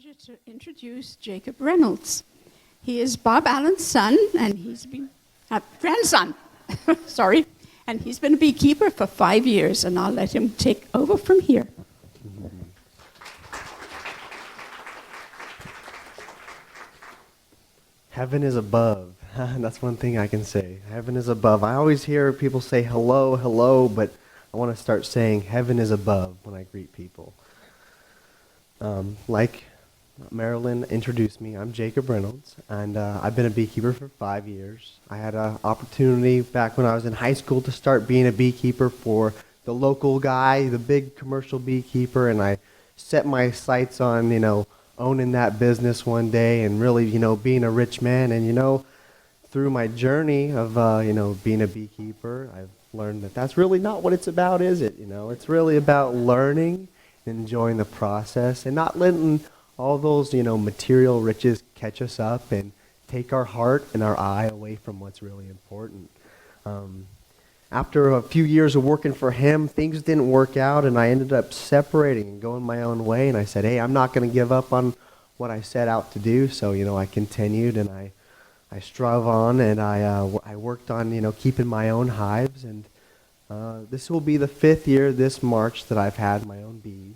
pleasure to introduce Jacob Reynolds. He is Bob Allen's son, and he's been grandson, sorry, and he's been a beekeeper for 5 years, and I'll let him take over from here. Heaven is above. That's one thing I can say. Heaven is above. I always hear people say hello, hello, but I want to start saying heaven is above when I greet people. Like Marilyn introduced me, I'm Jacob Reynolds, and I've been a beekeeper for 5 years. I had an opportunity back when I was in high school to start being a beekeeper for the local guy, the big commercial beekeeper, and I set my sights on, owning that business one day and really, being a rich man. And, through my journey of, being a beekeeper, I've learned that that's really not what it's about, is it? It's really about learning, enjoying the process, and not letting all those, material riches catch us up and take our heart and our eye away from what's really important. After a few years of working for him, things didn't work out, and I ended up separating and going my own way. And I said, hey, I'm not going to give up on what I set out to do. So, I continued, and I strove on, and I worked on, keeping my own hives. And this will be the 5th year this March that I've had my own bees.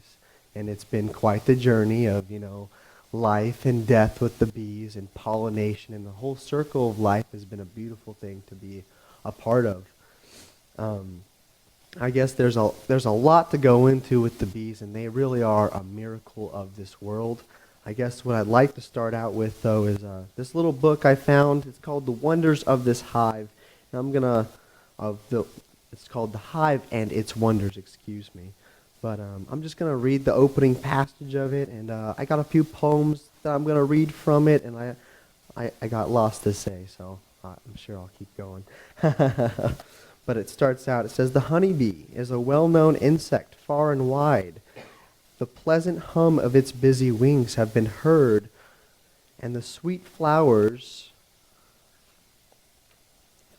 And it's been quite the journey of, life and death with the bees and pollination. And the whole circle of life has been a beautiful thing to be a part of. I guess there's a lot to go into with the bees, and they really are a miracle of this world. I guess what I'd like to start out with, though, is this little book I found. It's called The Wonders of This Hive. And it's called The Hive and Its Wonders, excuse me. But I'm just going to read the opening passage of it, and I got a few poems that I'm going to read from it, and I got lots to say, so I'm sure I'll keep going. But it starts out, it says, the honeybee is a well-known insect far and wide. The pleasant hum of its busy wings have been heard, and the sweet flowers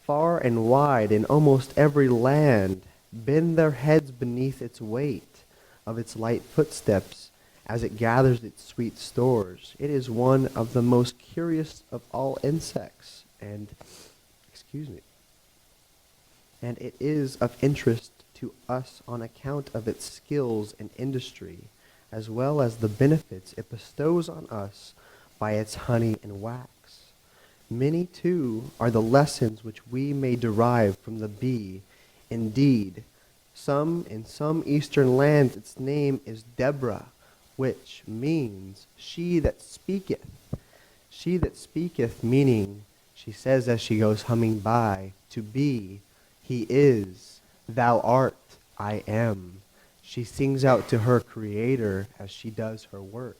far and wide in almost every land bend their heads beneath its weight of its light footsteps as it gathers its sweet stores. It is one of the most curious of all insects, and it is of interest to us on account of its skills and industry, as well as the benefits it bestows on us by its honey and wax. Many, too, are the lessons which we may derive from the bee. Indeed, in some eastern lands its name is Deborah, which means she that speaketh. She that speaketh, meaning, she says as she goes humming by, to be, he is, thou art, I am. She sings out to her Creator as she does her work.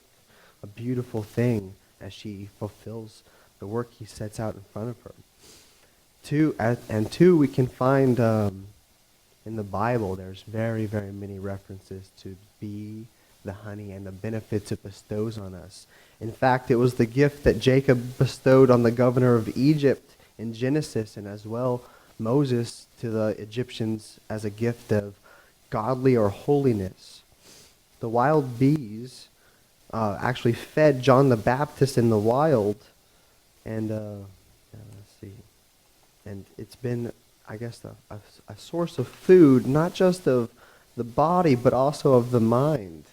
A beautiful thing as she fulfills the work he sets out in front of her. Two, we can find in the Bible, there's very, very many references to bee, the honey, and the benefits it bestows on us. In fact, it was the gift that Jacob bestowed on the governor of Egypt in Genesis, and as well Moses to the Egyptians as a gift of godly or holiness. The wild bees actually fed John the Baptist in the wild, and and it's been, I guess, a source of food, not just of the body, but also of the mind.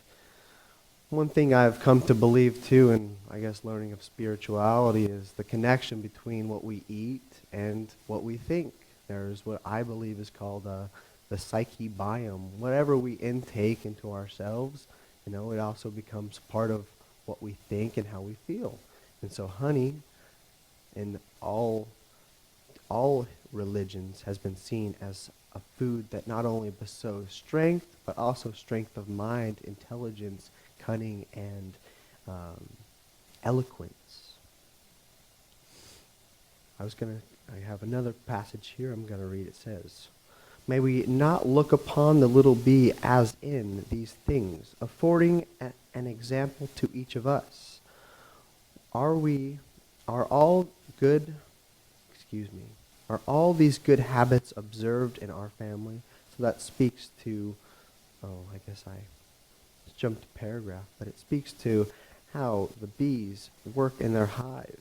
One thing I've come to believe, too, and I guess learning of spirituality, is the connection between what we eat and what we think. There's what I believe is called the psyche biome. Whatever we intake into ourselves, it also becomes part of what we think and how we feel. And so honey, in all religions, has been seen as a food that not only bestows strength, but also strength of mind, intelligence, cunning, and eloquence. I have another passage here I'm going to read. It says, may we not look upon the little bee as in these things, affording an example to each of us. Are all these good habits observed in our family? So that speaks to, I guess I jumped a paragraph, but it speaks to how the bees work in their hive,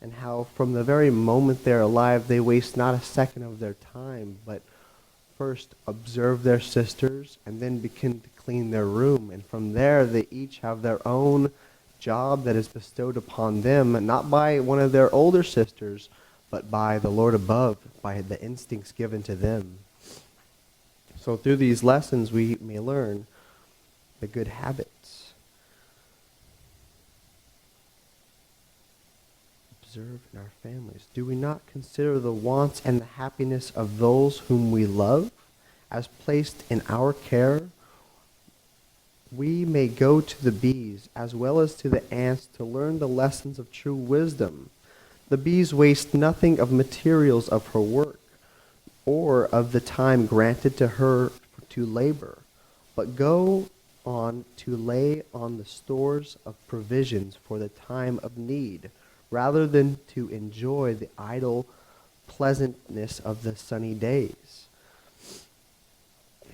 and how from the very moment they're alive, they waste not a second of their time, but first observe their sisters and then begin to clean their room. And from there, they each have their own job that is bestowed upon them, not by one of their older sisters, but by the Lord above, by the instincts given to them. So through these lessons, we may learn the good habits. Observe in our families. Do we not consider the wants and the happiness of those whom we love as placed in our care? We may go to the bees as well as to the ants to learn the lessons of true wisdom. The bees waste nothing of materials of her work or of the time granted to her to labor, but go on to lay on the stores of provisions for the time of need, rather than to enjoy the idle pleasantness of the sunny days.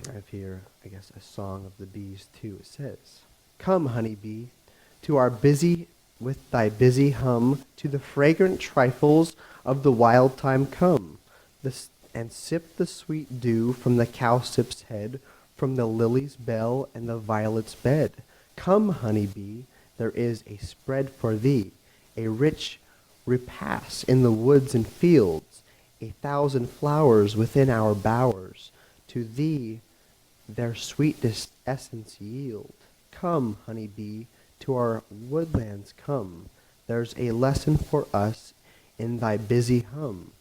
I have here, I guess, a song of the bees too. It says, "Come, honey bee, to our busy, with thy busy hum, to the fragrant trifles of the wild time come, and sip the sweet dew from the cowslip's head, from the lily's bell and the violet's bed. Come, honey bee, there is a spread for thee, a rich repast in the woods and fields, 1,000 flowers within our bowers, to thee their sweetest essence yield. Come, honey bee, to our woodlands come, there's a lesson for us in thy busy hum.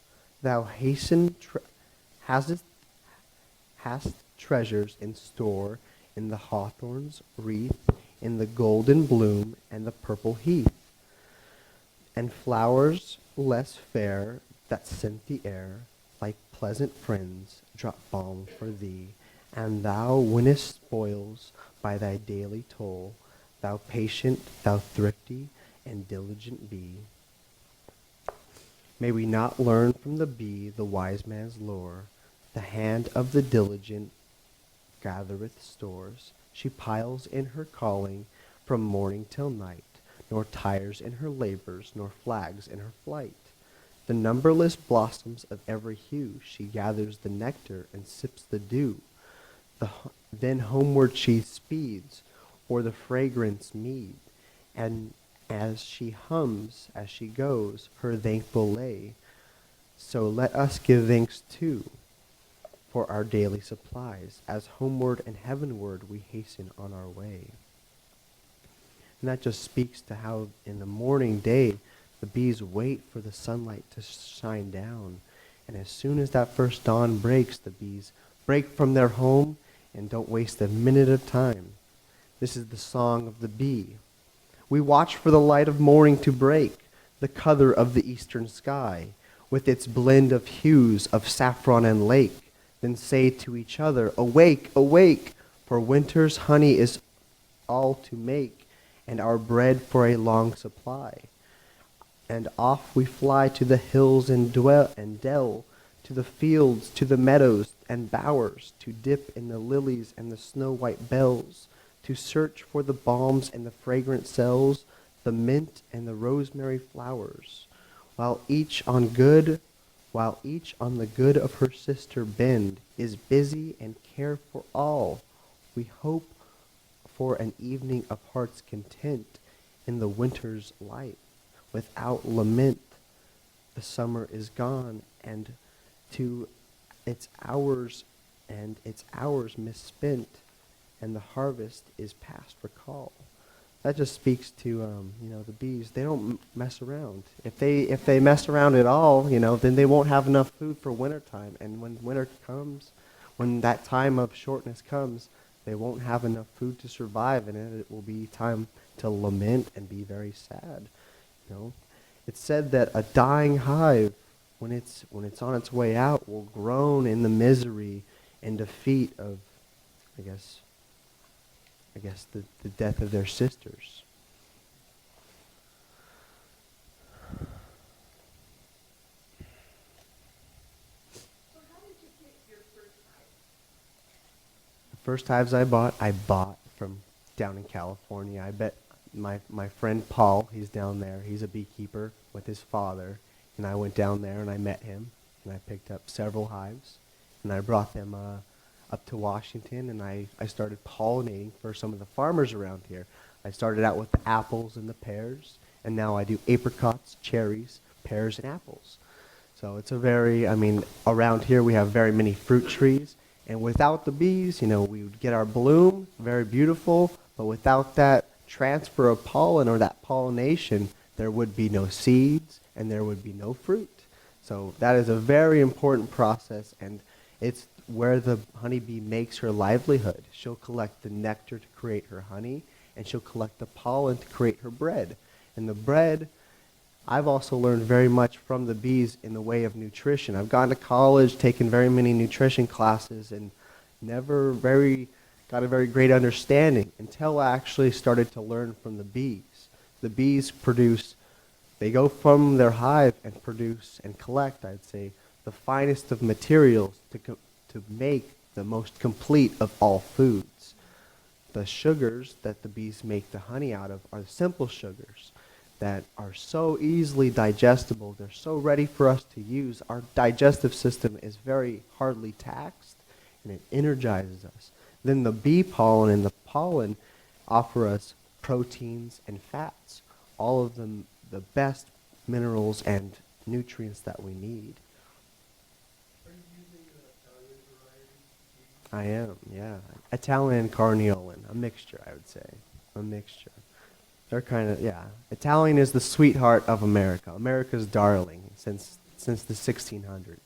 Thou hast treasures in store in the hawthorn's wreath, in the golden bloom and the purple heath, and flowers less fair that scent the air, like pleasant friends, drop balm for thee, and thou winnest spoils by thy daily toil. Thou patient, thou thrifty, and diligent bee." May we not learn from the bee the wise man's lore? The hand of the diligent gathereth stores. She piles in her calling from morning till night, nor tires in her labors, nor flags in her flight. The numberless blossoms of every hue, she gathers the nectar and sips the dew. Then homeward she speeds, o'er the fragrance mead, and as she hums, as she goes, her thankful lay. So let us give thanks too for our daily supplies, as homeward and heavenward we hasten on our way. And that just speaks to how in the morning day, the bees wait for the sunlight to shine down. And as soon as that first dawn breaks, the bees break from their home and don't waste a minute of time. This is the song of the bee. We watch for the light of morning to break, the color of the eastern sky, with its blend of hues of saffron and lake, then say to each other, "Awake, awake, for winter's honey is all to make, and our bread for a long supply." And off we fly to the hills and dell, to the fields, to the meadows and bowers, to dip in the lilies and the snow-white bells, to search for the balms and the fragrant cells, the mint and the rosemary flowers, while each on the good of her sister bend, is busy and care for all. We hope for an evening of heart's content in the winter's light. Without lament, the summer is gone, and to its hours misspent, and the harvest is past recall. That just speaks to the bees. They don't mess around. If they mess around at all, then they won't have enough food for wintertime. And when winter comes, when that time of shortness comes, they won't have enough food to survive, and it will be time to lament and be very sad. It's said that a dying hive, when it's on its way out, will groan in the misery and defeat of, I guess the death of their sisters. So how did you get your first hive? The first hives I bought from down in California. I bet, my friend Paul, he's down there. He's a beekeeper with his father, and I went down there and I met him, and I picked up several hives, and I brought them up to Washington, and I started pollinating for some of the farmers around here. I started out with the apples and the pears, and now I do apricots, cherries, pears, and apples. So it's a very, I mean, around here we have very many fruit trees, and without the bees, we would get our bloom, very beautiful, but without that transfer of pollen or that pollination, there would be no seeds and there would be no fruit. So that is a very important process, and it's where the honeybee makes her livelihood. She'll collect the nectar to create her honey, and she'll collect the pollen to create her bread. And the bread, I've also learned very much from the bees in the way of nutrition. I've gone to college, taken very many nutrition classes, and never got a very great understanding until I actually started to learn from the bees. The bees they go from their hive and produce and collect, I'd say, the finest of materials to make the most complete of all foods. The sugars that the bees make the honey out of are simple sugars that are so easily digestible. They're so ready for us to use. Our digestive system is very hardly taxed, and it energizes us. Then the bee pollen and the pollen offer us proteins and fats, all of them the best minerals and nutrients that we need. Are you using Italian varieties? I am, yeah. Italian and Carniolan, a mixture, I would say. A mixture. They're kind of, yeah. Italian is the sweetheart of America. America's darling since the 1600s.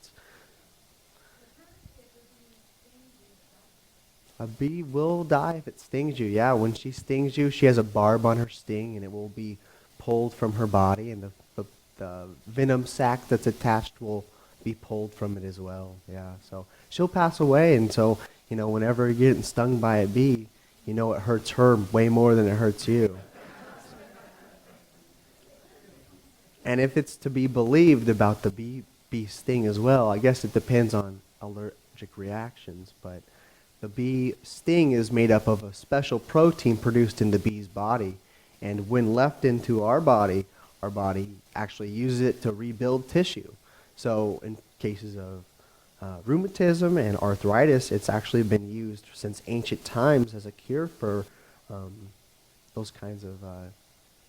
A bee will die if it stings you. Yeah, when she stings you, she has a barb on her sting, and it will be pulled from her body, and the venom sac that's attached will be pulled from it as well. Yeah, so she'll pass away, and so, whenever you're getting stung by a bee, it hurts her way more than it hurts you. And if it's to be believed about the bee sting as well, I guess it depends on allergic reactions, but the bee sting is made up of a special protein produced in the bee's body, and when left into our body actually uses it to rebuild tissue. So in cases of rheumatism and arthritis, it's actually been used since ancient times as a cure for those kinds of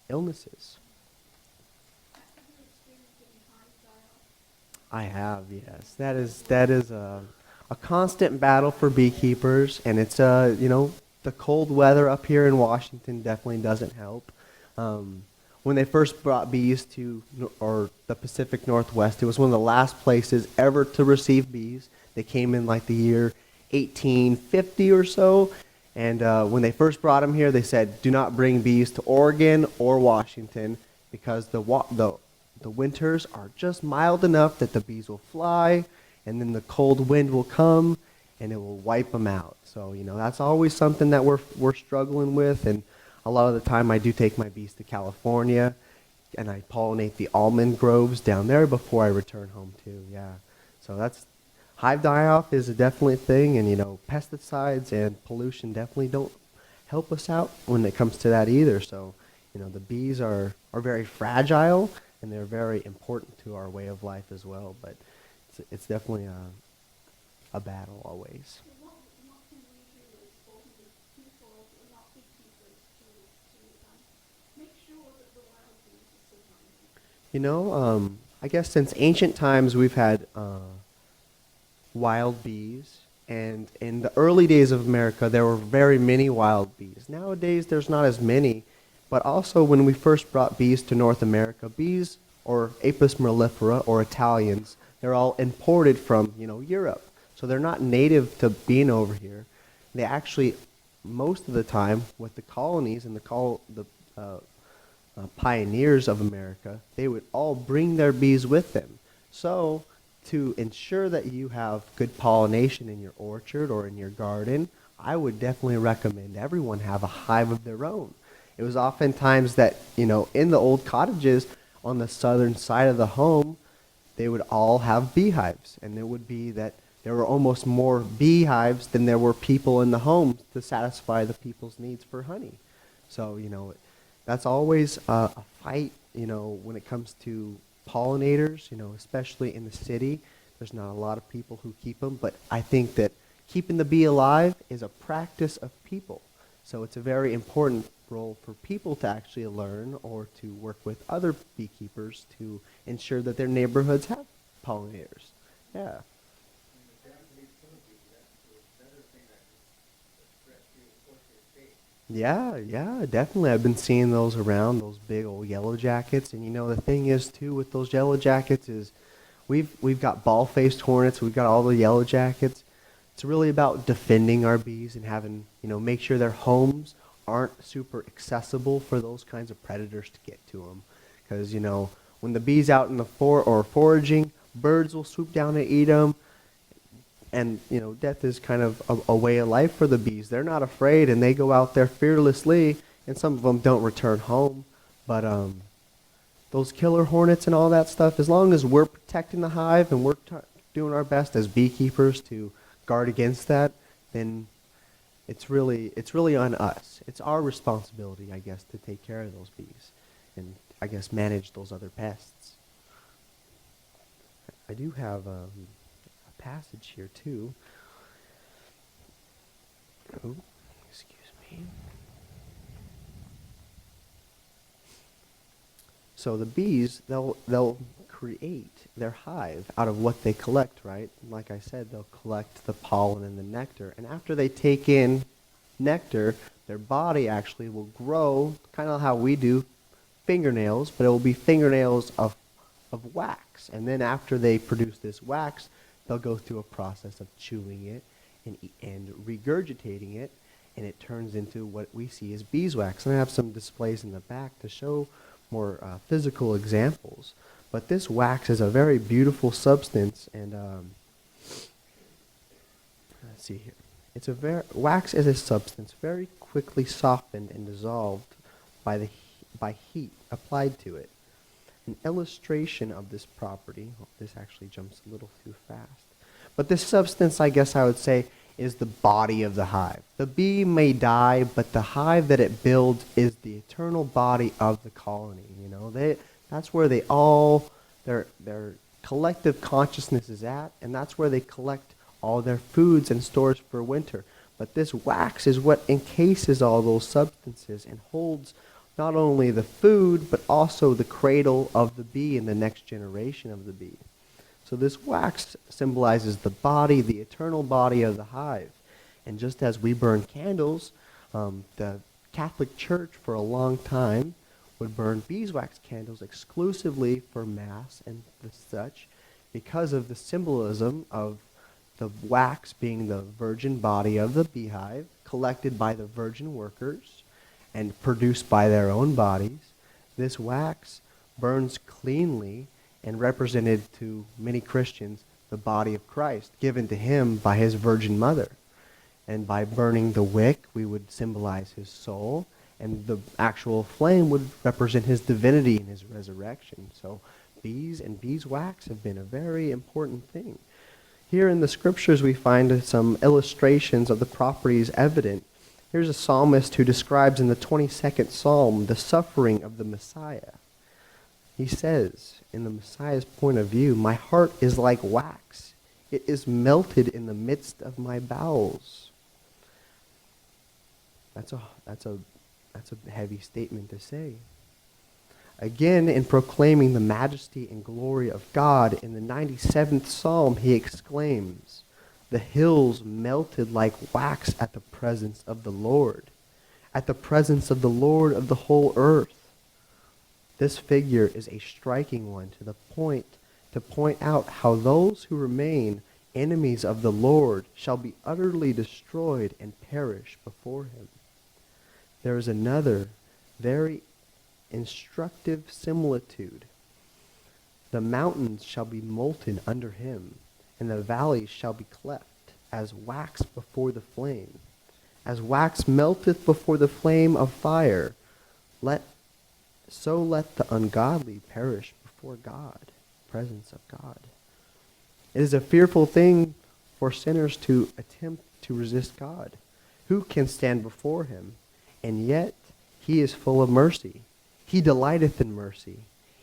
illnesses. I have, yes. That is a constant battle for beekeepers, and it's the cold weather up here in Washington definitely doesn't help. When they first brought bees to the Pacific Northwest, it was one of the last places ever to receive bees. They came in like the year 1850 or so, and when they first brought them here, they said, "Do not bring bees to Oregon or Washington because the winters are just mild enough that the bees will fly, and then the cold wind will come and it will wipe them out." So that's always something that we're struggling with, and a lot of the time I do take my bees to California and I pollinate the almond groves down there before I return home too. Yeah, so that's hive die-off is a definite thing, and pesticides and pollution definitely don't help us out when it comes to that either. So the bees are very fragile, and they're very important to our way of life as well, but it's definitely a battle always. What can we do as both people who are not beekeepers to make sure that the wild bees are surviving? I guess since ancient times we've had wild bees, and in the early days of America there were very many wild bees. Nowadays there's not as many, but also when we first brought bees to North America, bees or Apis mellifera or Italians, they're all imported from Europe, so they're not native to being over here. They actually, most of the time, with the colonies and the pioneers of America, they would all bring their bees with them. So to ensure that you have good pollination in your orchard or in your garden, I would definitely recommend everyone have a hive of their own. It was oftentimes that, in the old cottages on the southern side of the home, they would all have beehives, and it would be that there were almost more beehives than there were people in the home to satisfy the people's needs for honey. So, That's always a fight, when it comes to pollinators, especially in the city. There's not a lot of people who keep them, but I think that keeping the bee alive is a practice of people. So it's a very important role for people to actually learn or to work with other beekeepers to ensure that their neighborhoods have pollinators. Yeah. Yeah, yeah, definitely. I've been seeing those around, those big old yellow jackets. And the thing is too with those yellow jackets is we've got ball-faced hornets, we've got all the yellow jackets. It's really about defending our bees and having, make sure their homes aren't super accessible for those kinds of predators to get to them. Because, when the bees out in the foraging, birds will swoop down and eat them. And, death is kind of a way of life for the bees. They're not afraid, and they go out there fearlessly, and some of them don't return home. But those killer hornets and all that stuff, as long as we're protecting the hive and we're doing our best as beekeepers to guard against that, then it's really on us. It's our responsibility, I guess, to take care of those bees and, I guess, manage those other pests. I do have a passage here too. Oh, excuse me. So the bees, they'll create their hive out of what they collect, right? Like I said, they'll collect the pollen and the nectar, and after they take in nectar, their body actually will grow, kind of how we do fingernails, but it will be fingernails of wax. And then after they produce this wax, they'll go through a process of chewing it and regurgitating it, and it turns into what we see as beeswax. And I have some displays in the back to show more physical examples. But this wax is a very beautiful substance, and let's see here. Wax is a substance very quickly softened and dissolved by heat applied to it. An illustration of this property, this actually jumps a little too fast, but this substance, I guess I would say, is the body of the hive. The bee may die, but the hive that it builds is the eternal body of the colony. That's where their collective consciousness is at, and that's where they collect all their foods and stores for winter. But this wax is what encases all those substances and holds not only the food, but also the cradle of the bee and the next generation of the bee. So this wax symbolizes the body, the eternal body of the hive. And just as we burn candles, the Catholic Church for a long time would burn beeswax candles exclusively for Mass and such, because of the symbolism of the wax being the virgin body of the beehive, collected by the virgin workers, and produced by their own bodies. This wax burns cleanly and represented to many Christians the body of Christ, given to him by his virgin mother. And by burning the wick, we would symbolize his soul, and the actual flame would represent his divinity and his resurrection. So bees and beeswax have been a very important thing. Here in the scriptures we find some illustrations of the properties evident. Here's a psalmist who describes in the 22nd Psalm the suffering of the Messiah. He says, in the Messiah's point of view, "My heart is like wax. It is melted in the midst of my bowels." That's a heavy statement to say. Again, in proclaiming the majesty and glory of God, in the 97th Psalm, he exclaims, "The hills melted like wax at the presence of the Lord, at the presence of the Lord of the whole earth." This figure is a striking one to point out how those who remain enemies of the Lord shall be utterly destroyed and perish before him. There is another very instructive similitude. The mountains shall be molten under him, and the valleys shall be cleft, as wax before the flame. As wax melteth before the flame of fire, so let the ungodly perish before God, presence of God. It is a fearful thing for sinners to attempt to resist God. Who can stand before him? And yet He is full of mercy. He delighteth in mercy.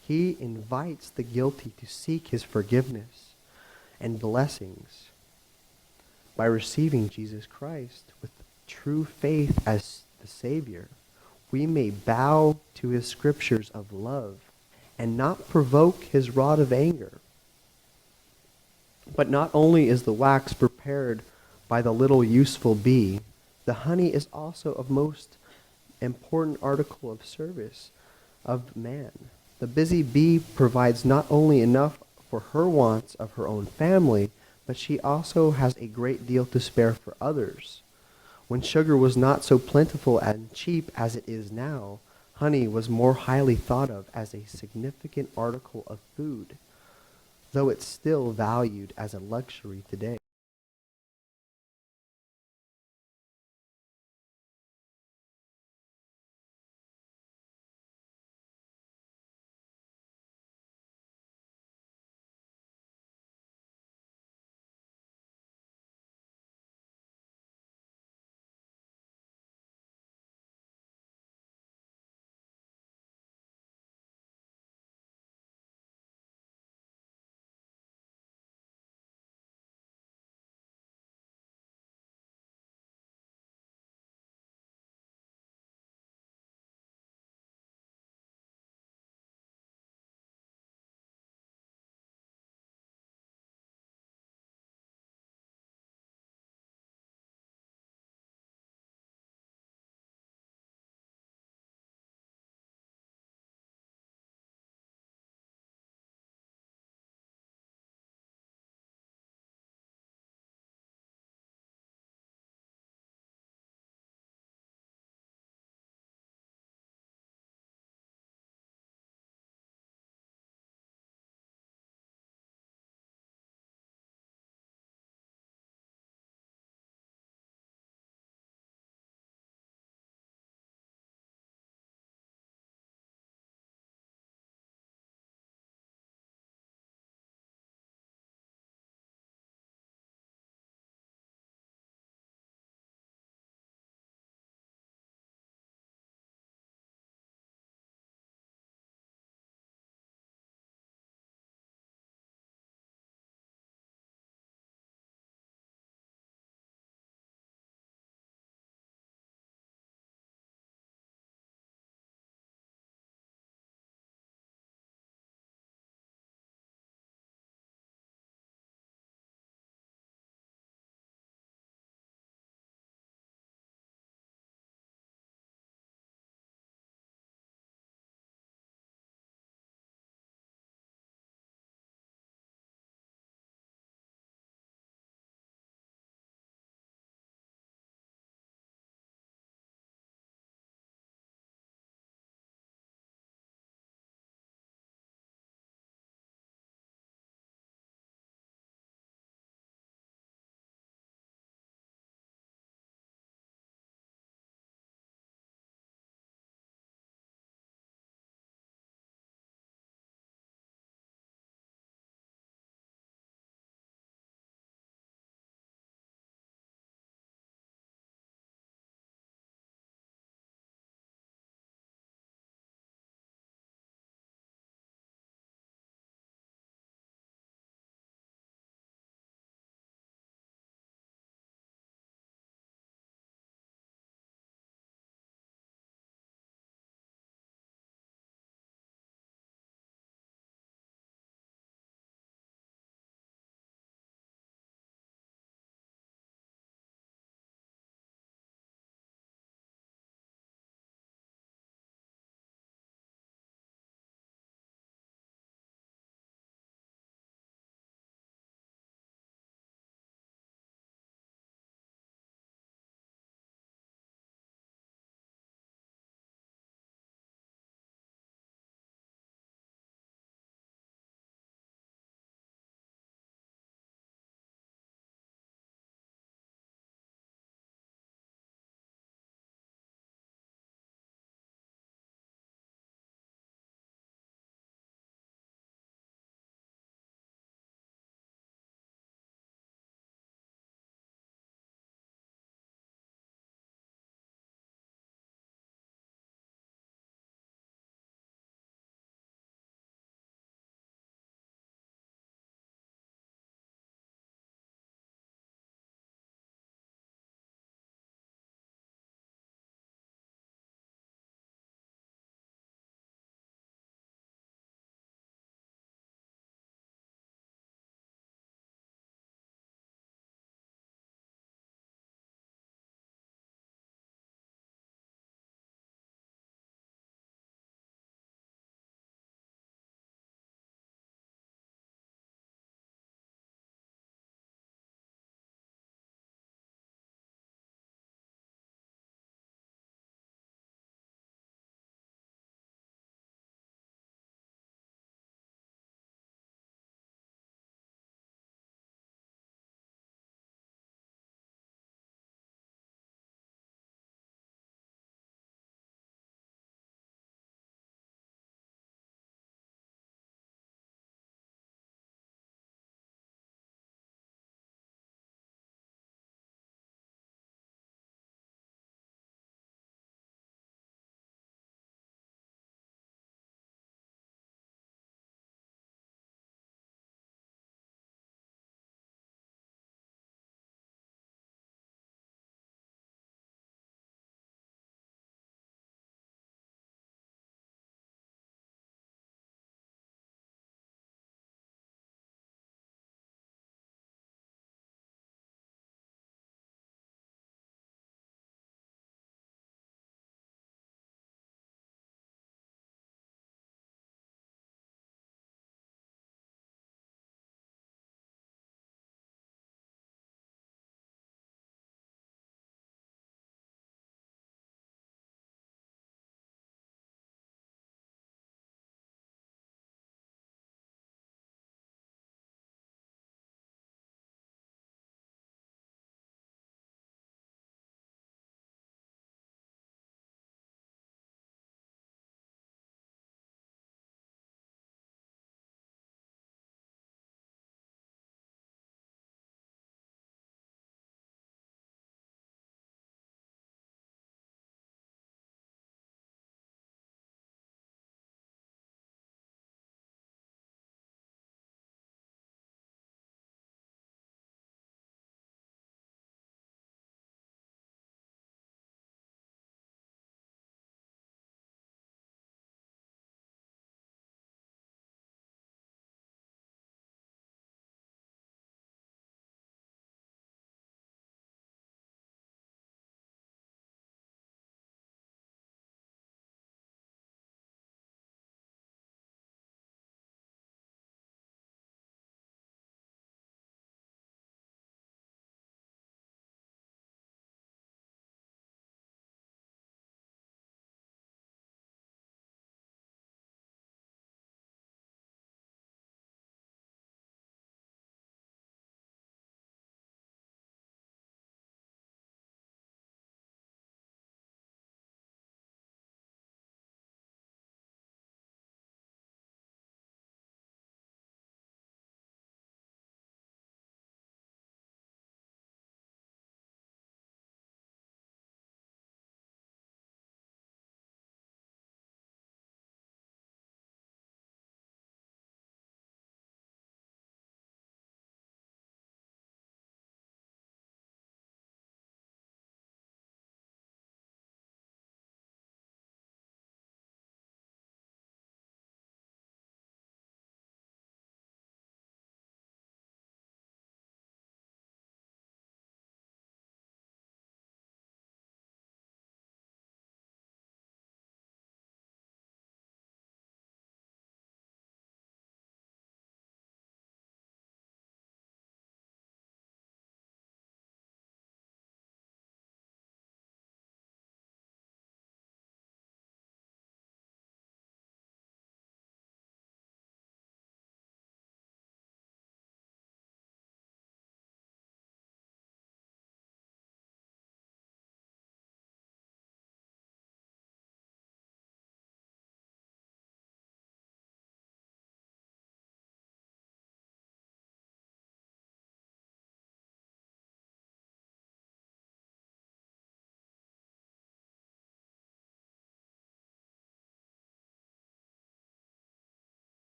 He invites the guilty to seek his forgiveness and blessings. By receiving Jesus Christ with true faith as the Savior, we may bow to his scriptures of love and not provoke his rod of anger. But not only is the wax prepared by the little useful bee, the honey is also a most important article of service of man. The busy bee provides not only enough for her wants of her own family, but she also has a great deal to spare for others. When sugar was not so plentiful and cheap as it is now, honey was more highly thought of as a significant article of food, though it's still valued as a luxury today.